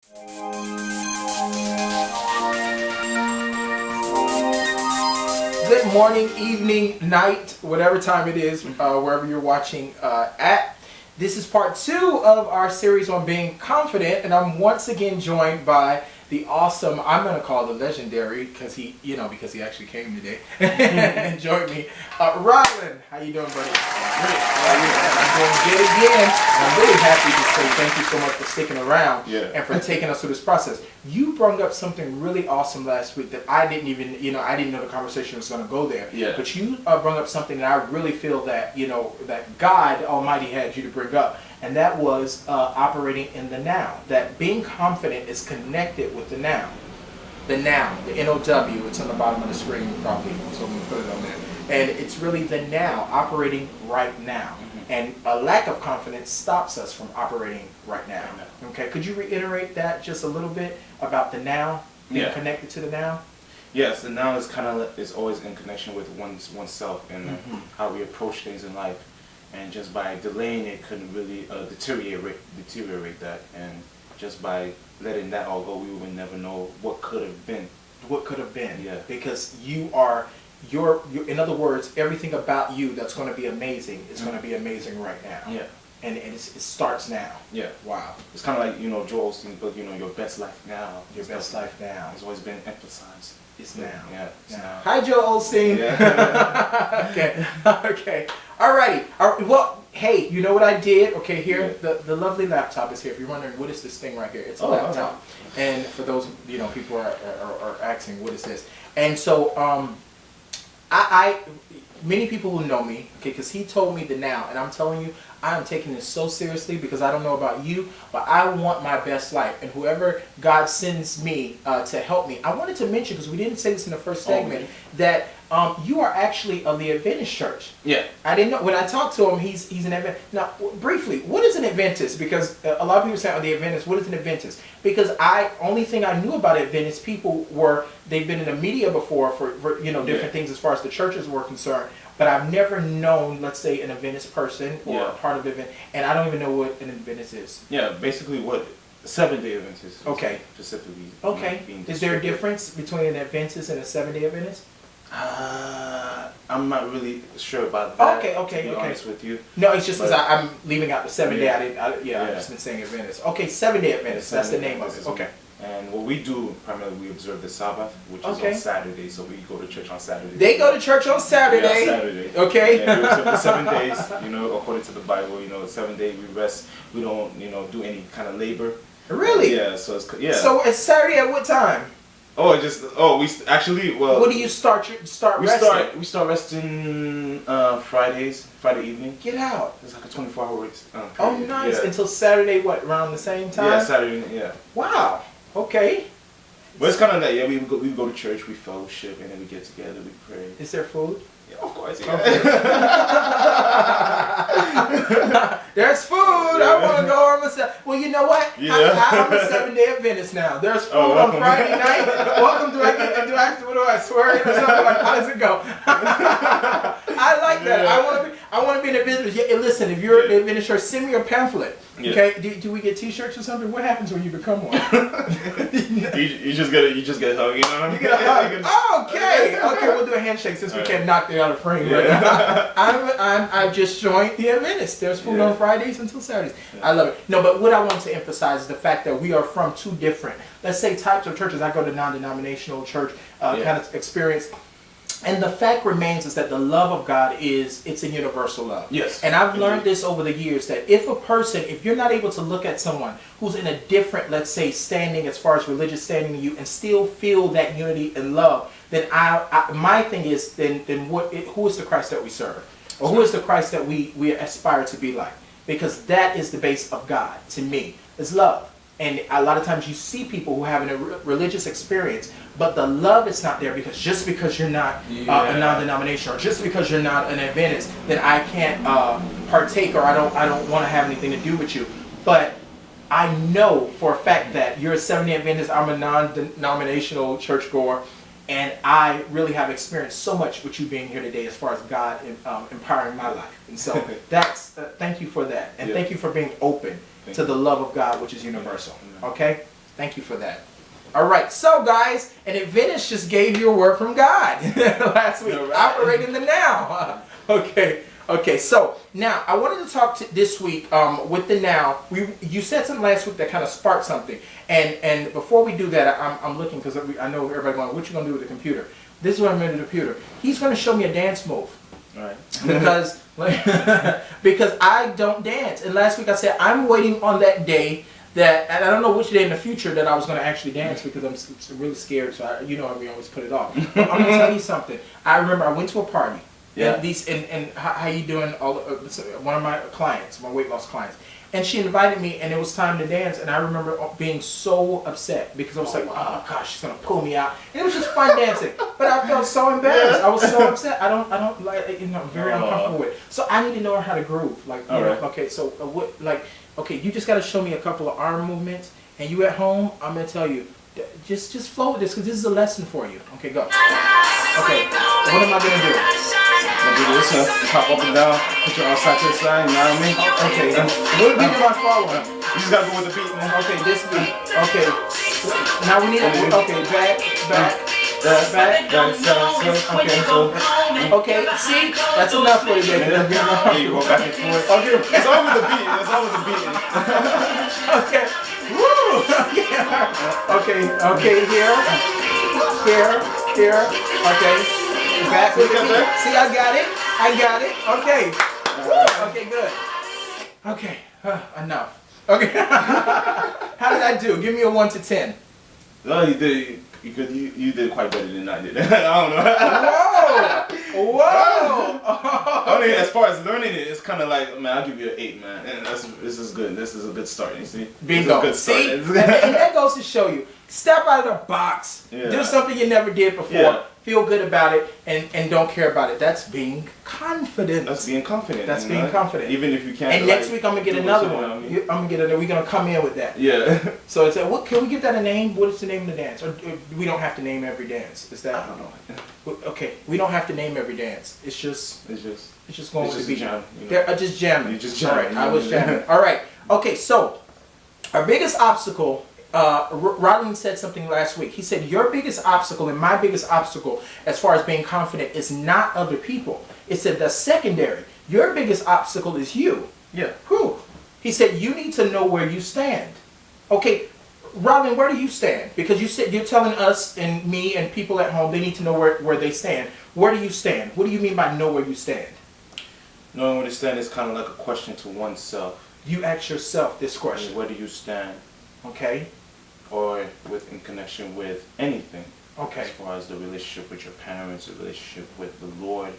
Good morning, evening, night, whatever time it is, wherever you're watching at. This is part 2 of our series on being confident, and I'm once again joined by the awesome, I'm going to call the legendary, because he actually came today and joined me. Ryland, how you doing, buddy? Great. I'm doing good again. I'm really happy to say thank you so much for sticking around and for taking us through this process. You brought up something really awesome last week that I didn't even, I didn't know the conversation was going to go there. Yeah. But you brought up something that I really feel that, that God Almighty had you to bring up. And that was operating in the now. That being confident is connected with the now. The now, the N-O-W, it's on the bottom of the screen probably, so I'm going to put it on there. And it's really the now, operating right now. Mm-hmm. And a lack of confidence stops us from operating right now. Okay, could you reiterate that just a little bit about the now, being connected to the now? Yes, the now is is always in connection with oneself and how we approach things in life. And just by delaying it couldn't really deteriorate that. And just by letting that all go, we would never know what could have been. What could have been. Yeah. Because you are, in other words, everything about you that's going to be amazing is going to be amazing right now. Yeah. And it starts now. Yeah. Wow. It's kind of like, Joel Osteen's book, your best life now. Your best life now. It's always been emphasized. It's now. Yeah. It's now. Hi, Joel Osteen. Yeah. Okay. Okay. Alrighty. Well, hey, you know what I did? Okay, here, the lovely laptop is here. If you're wondering, what is this thing right here? It's a laptop. Okay. And for those, people are asking, what is this? And so, many people who know me, okay, because he told me the now, and I'm telling you, I am taking this so seriously because I don't know about you, but I want my best life. And whoever God sends me to help me, I wanted to mention, because we didn't say this in the first segment, that you are actually of the Adventist church. Yeah. I didn't know. When I talked to him, he's an Adventist. Now, briefly, what is an Adventist? Because a lot of people say, the Adventist, what is an Adventist? Because only thing I knew about Adventist people were, they've been in the media before for different things as far as the churches were concerned. But I've never known, let's say, an Adventist person or a part of the event, and I don't even know what an Adventist is. Yeah, basically what Seventh-day Adventist specifically. Okay. Is there a difference between an Adventist and a Seventh-day Adventist? I'm not really sure about that. Okay. To be honest with you. No, it's just because I'm leaving out the 7-day. I've just been saying Adventist. Okay, 7-day Adventist. That's the name of it. Okay. And what we do, primarily, we observe the Sabbath, which is on Saturday, so we go to church on Saturday. They go to church on Saturday? Yeah, Saturday. Okay. Yeah, we observe the 7 days, according to the Bible, 7 days we rest, we don't, do any kind of labor. Really? Yeah, so So it's Saturday at what time? What do you start resting? We start resting Friday evening. Get out. It's like a 24-hour period. Oh, nice. Until Saturday, around the same time? Yeah, Saturday, yeah. Wow. Okay. But it's kind of that, we go to church, we fellowship, and then we get together, we pray. Is there food? Yeah, of course, yeah. Okay. There's food. I want to go on myself. Well, you know what? Yeah. I'm a 7-day Adventist now. There's food on Friday night. Welcome. Do I swear it or something? Like, how does it go? I like that. I want to be in the business. Yeah, listen, if you're in the Adventist church, send me a pamphlet. Yeah. Okay? Do we get T-shirts or something? What happens when you become one? you just get a hug, You get a hug. Okay. We'll do a handshake since we can't knock it out of frame right now. I've just joined the Adventist. There's food on Fridays until Saturdays. Yeah. I love it. No, but what I want to emphasize is the fact that we are from two different, let's say, types of churches. I go to non-denominational church kind of experience. And the fact remains is that the love of God it's a universal love. Yes. And I've learned this over the years, that if you're not able to look at someone who's in a different, let's say, standing as far as religious standing to you and still feel that unity and love, then my thing is, who is the Christ that we serve? Or who is the Christ that we aspire to be like? Because that is the base of God, to me, is love. And a lot of times you see people who have a religious experience, but the love is not there just because you're not a non-denominational, or just because you're not an Adventist, then I can't partake, or I don't want to have anything to do with you. But I know for a fact that you're a 7-day Adventist, I'm a non-denominational churchgoer, and I really have experienced so much with you being here today as far as God empowering my life. And so that's thank you for that, and thank you for being open to the love of God, which is universal. Okay? Thank you for that. All right, so guys, and Adventist just gave you a word from God last week. Right. Operate in the now. Okay. So now I wanted to talk this week with the now. You said something last week that kind of sparked something. And before we do that, I'm looking because I know everybody going, what you gonna do with the computer? This is what I'm doing with the computer. He's gonna show me a dance move. All right. Because I don't dance. And last week I said I'm waiting on that day. And I don't know which day in the future that I was going to actually dance because I'm really scared. So we always put it off. But I'm going to tell you something. I remember I went to a party. Yeah. And how you doing? One of my clients, my weight loss clients, and she invited me, and it was time to dance. And I remember being so upset because I was oh gosh, she's going to pull me out. And it was just fun dancing, but I felt so embarrassed. I was so upset. I don't like I'm very uncomfortable with it. So I need to know how to groove. Like okay, so okay, you just got to show me a couple of arm movements, and you at home, I'm going to tell you, just flow with this, because this is a lesson for you. Okay, go. Okay, what am I going to do? I'm going to do this, pop up and down, put your arm side to the side, you know what I mean? Okay, what beat am I following? You just got to go with the beat, man. Okay, this beat. Okay, now we need back, okay, see, that's enough for you, baby. Yeah, you go back and forth. Okay, it's all with the beat. It's all with the beat. Okay, woo. Okay, here. Okay, back with the beat. See, I got it. Okay, okay, good. Okay, enough. Okay, how did I do? Give me a 1 to 10. Oh, you did. You did quite better than I did. I don't know. Whoa! I mean, as far as learning it, it's kind of like, man, I'll give you an 8, man. And this is good. This is a good start. You see? Bingo. Good start. See, and that goes to show you. Step out of the box. Yeah. Do something you never did before. Yeah. Feel good about it, and don't care about it. That's being confident. That's being confident. That's being confident. Even if you can't. And next week I'm gonna get another one. We're gonna come in with that. Yeah. So it's what can we give that a name? What is the name of the dance? Or we don't have to name every dance. Is that? I don't know. Okay, we don't have to name every dance. It's just going to be jam. They're just jamming. You're just jamming. All right, I was jamming. All right. Okay, so our biggest obstacle. Rodney said something last week. He said, your biggest obstacle and my biggest obstacle as far as being confident is not other people. It said the secondary. Your biggest obstacle is you. Yeah. Who? He said, you need to know where you stand. Okay, Rodney, where do you stand? Because you said you're telling us and me and people at home they need to know where they stand. Where do you stand? What do you mean by know where you stand? Knowing where to stand is kind of like a question to oneself. You ask yourself this question. Where do you stand? Okay. Or in connection with anything. Okay. As far as the relationship with your parents, the relationship with the Lord,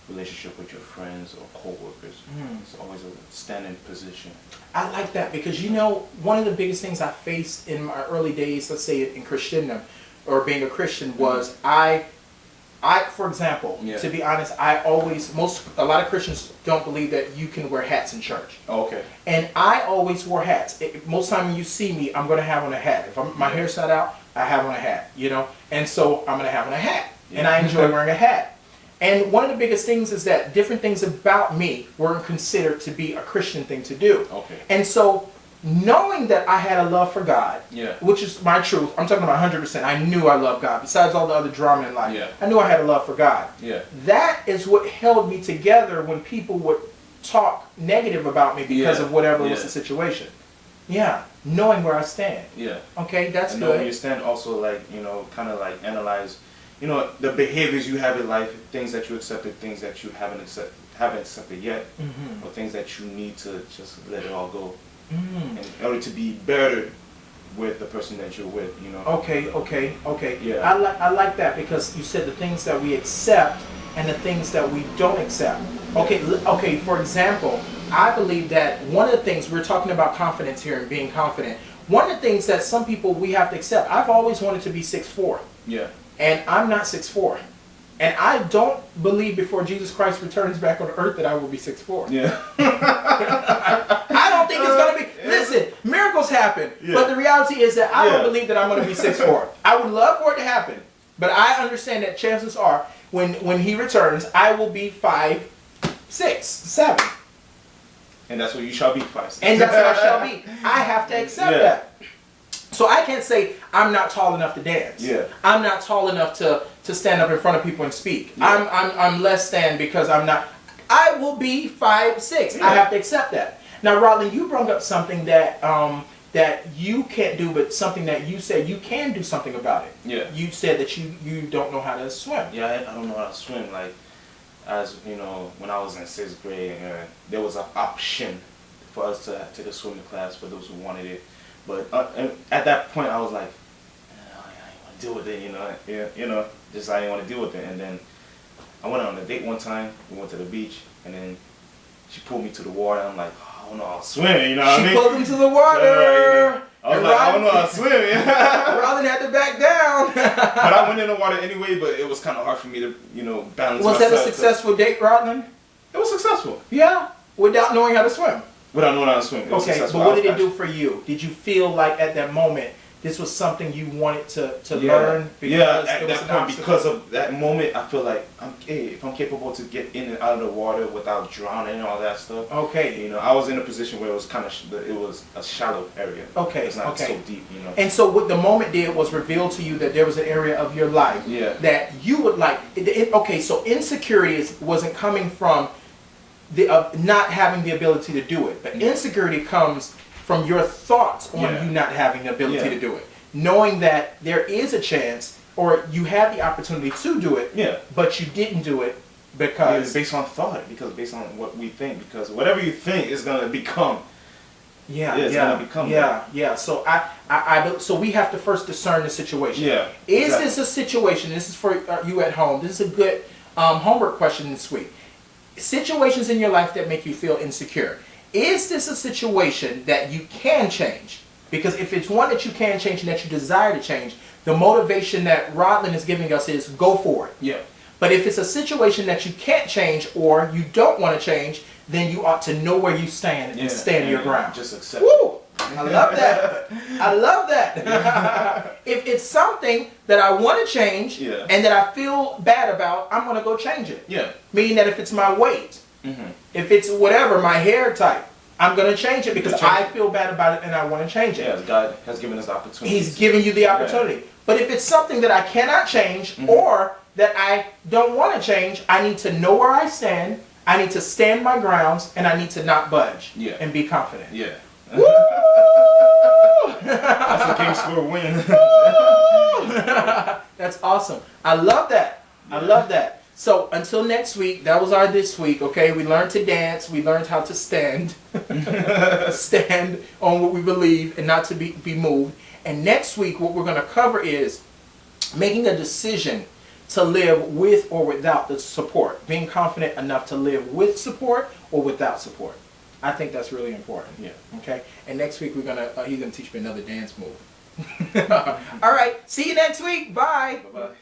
relationship with your friends or co-workers. It's always a standing position. I like that because one of the biggest things I faced in my early days, let's say in Christendom or being a Christian, was I for example, to be honest, a lot of Christians don't believe that you can wear hats in church. Oh, okay. And I always wore hats. Most time when you see me, I'm going to have on a hat. If my hair's not out, I have on a hat, And so I'm going to have on a hat. Yeah. And I enjoy wearing a hat. And one of the biggest things is that different things about me weren't considered to be a Christian thing to do. Okay. And so knowing that I had a love for God, which is my truth, I'm talking about 100%. I knew I loved God. Besides all the other drama in life, I knew I had a love for God. Yeah. That is what held me together when people would talk negative about me because of whatever was the situation. Yeah, knowing where I stand. Yeah. Okay, that's and good. Knowing where you stand also kind of like analyze, the behaviors you have in life, things that you accepted, things that you haven't accepted yet, or things that you need to just let it all go. In order to be better with the person that you're with, Okay. Yeah. I like that because you said the things that we accept and the things that we don't accept. Okay. For example, I believe that one of the things we're talking about confidence here and being confident. One of the things that some people we have to accept. I've always wanted to be 6'4". Yeah. And I'm not 6'4". And I don't believe before Jesus Christ returns back on earth that I will be 6'4". Yeah. I don't think it's going to be. Listen, miracles happen. Yeah. But the reality is that I don't believe that I'm going to be 6'4". I would love for it to happen. But I understand that chances are when he returns, I will be 5'6", 7". And that's what you shall be, 5'6". And that's what I shall be. I have to accept that. So I can't say I'm not tall enough to dance. Yeah. I'm not tall enough to stand up in front of people and speak. Yeah. I'm less than because I'm not. I will be 5'6". Yeah. I have to accept that. Now, Rodley, you brought up something that that you can't do, but something that you said you can do something about it. Yeah. You said that you don't know how to swim. Yeah, I don't know how to swim. Like, as you know, when I was in 6th grade, there was an option for us to take a swimming class for those who wanted it. But at that point, I was like, I didn't want to deal with it, just I didn't want to deal with it. And then I went on a date one time. We went to the beach, and then she pulled me to the water. I'm like, I don't know how to swim, you know what I mean? She pulled him to the water. I was like, I don't know how to swim. Rodley had to back down. But I went in the water anyway, but it was kind of hard for me to, balance Was myself. that a successful date, Rodley? It was successful. Yeah, without knowing how to swim. Without knowing how to swim. It was Okay, successful. but what did it do for you? Did you feel like at that moment this was something you wanted to learn? Yeah, at it was that an point, obstacle? because of that moment, I feel like if I'm capable to get in and out of the water without drowning and all that stuff. Okay. I was in a position where it was it was a shallow area. Okay. It's not okay. so deep, And so what the moment did was reveal to you that there was an area of your life that you would like. Okay, so insecurity wasn't coming from the not having the ability to do it, but insecurity comes from your thoughts on you not having the ability to do it. Knowing that there is a chance, or you had the opportunity to do it, but you didn't do it because... based on thought, because based on what we think, because whatever you think is going to become. It's going to become that. So so we have to first discern the situation. Yeah. Is this a situation, this is for you at home, this is a good homework question this week. Situations in your life that make you feel insecure. Is this a situation that you can change? Because if it's one that you can change and that you desire to change, the motivation that Rodlin is giving us is go for it. Yeah. But if it's a situation that you can't change or you don't want to change, then you ought to know where you stand and stand your ground. Just accept Woo! I love that. I love that. If it's something that I want to change and that I feel bad about, I'm going to go change it. Yeah. Meaning that if it's my weight, if it's whatever, my hair type, I'm going to change it because I feel bad about it and I want to change it. Yeah, God has given us the opportunity. He's giving you the opportunity. But if it's something that I cannot change or that I don't want to change, I need to know where I stand, I need to stand my grounds, and I need to not budge and be confident. Yeah. Woo! That's the King Square win. That's awesome. I love that. I love that. So until next week, that was our this week, okay? We learned to dance. We learned how to stand. Stand on what we believe and not to be moved. And next week, what we're going to cover is making a decision to live with or without the support. Being confident enough to live with support or without support. I think that's really important. Yeah. Okay? And next week, he's going to teach me another dance move. All right. See you next week. Bye. Bye-bye.